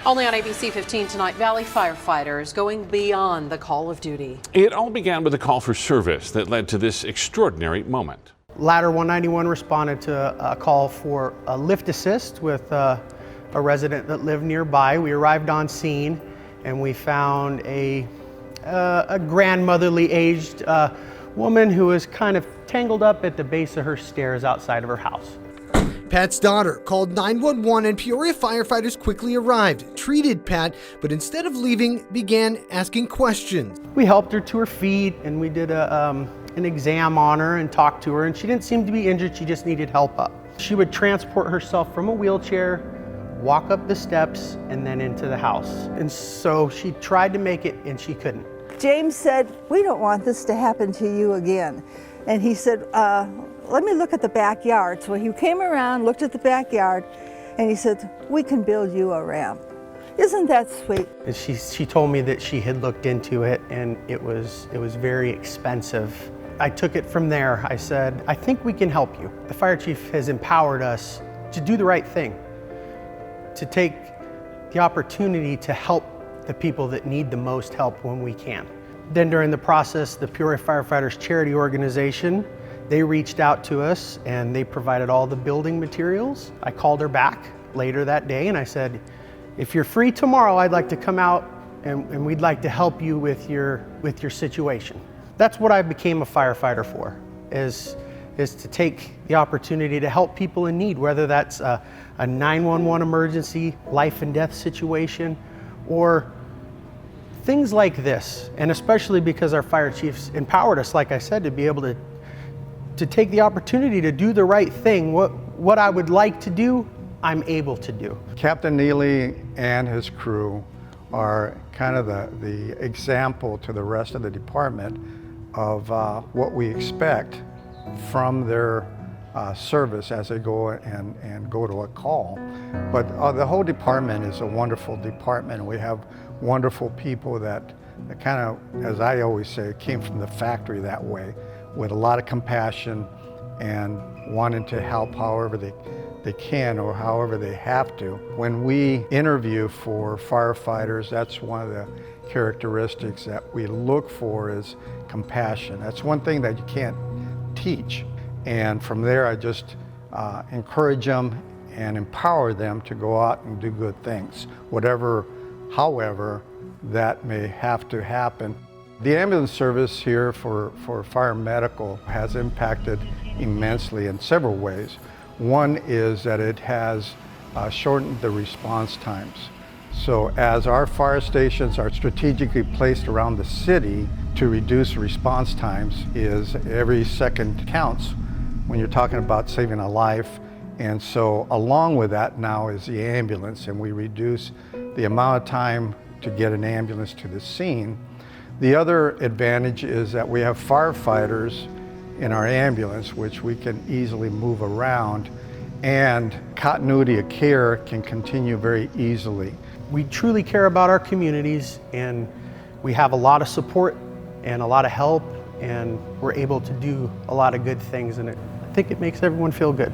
Only on ABC 15 tonight, Valley firefighters going beyond the call of duty. It all began with a call for service that led to this extraordinary moment. Ladder 191 responded to a call for a lift assist with a resident that lived nearby. We arrived on scene and we found a grandmotherly aged woman who was kind of tangled up at the base of her stairs outside of her house. Pat's daughter called 911 and Peoria firefighters quickly arrived, treated Pat, but instead of leaving, began asking questions. We helped her to her feet and we did an exam on her and talked to her, and she didn't seem to be injured, she just needed help up. She would transport herself from a wheelchair, walk up the steps, and then into the house. And so she tried to make it and she couldn't. James said, "We don't want this to happen to you again." And he said, "Let me look at the backyard." So he came around, looked at the backyard, and he said, "We can build you a ramp." Isn't that sweet? And she told me that she had looked into it and it was very expensive. I took it from there. I said, "I think we can help you." The fire chief has empowered us to do the right thing, to take the opportunity to help the people that need the most help when we can. Then during the process, the Peoria Firefighters Charity Organization, they reached out to us and they provided all the building materials. I called her back later that day and I said, "If you're free tomorrow, I'd like to come out and we'd like to help you with your situation." That's what I became a firefighter for, is to take the opportunity to help people in need, whether that's a 911 emergency, life and death situation, or things like this. And especially because our fire chiefs empowered us, like I said, to be able to take the opportunity to do the right thing. What I would like to do, I'm able to do. Captain Neely and his crew are kind of the example to the rest of the department of what we expect from their service as they go and go to a call. But the whole department is a wonderful department. We have wonderful people that kind of, as I always say, came from the factory that way, with a lot of compassion and wanting to help however they can or however they have to. When we interview for firefighters, that's one of the characteristics that we look for is compassion. That's one thing that you can't teach. And from there, I just encourage them and empower them to go out and do good things, however that may have to happen. The ambulance service here for fire medical has impacted immensely in several ways. One is that it has shortened the response times. So as our fire stations are strategically placed around the city to reduce response times, is every second counts when you're talking about saving a life. And so along with that now is the ambulance, and we reduce the amount of time to get an ambulance to the scene. The other advantage is that we have firefighters in our ambulance, which we can easily move around, and continuity of care can continue very easily. We truly care about our communities, and we have a lot of support and a lot of help, and we're able to do a lot of good things, and I think it makes everyone feel good.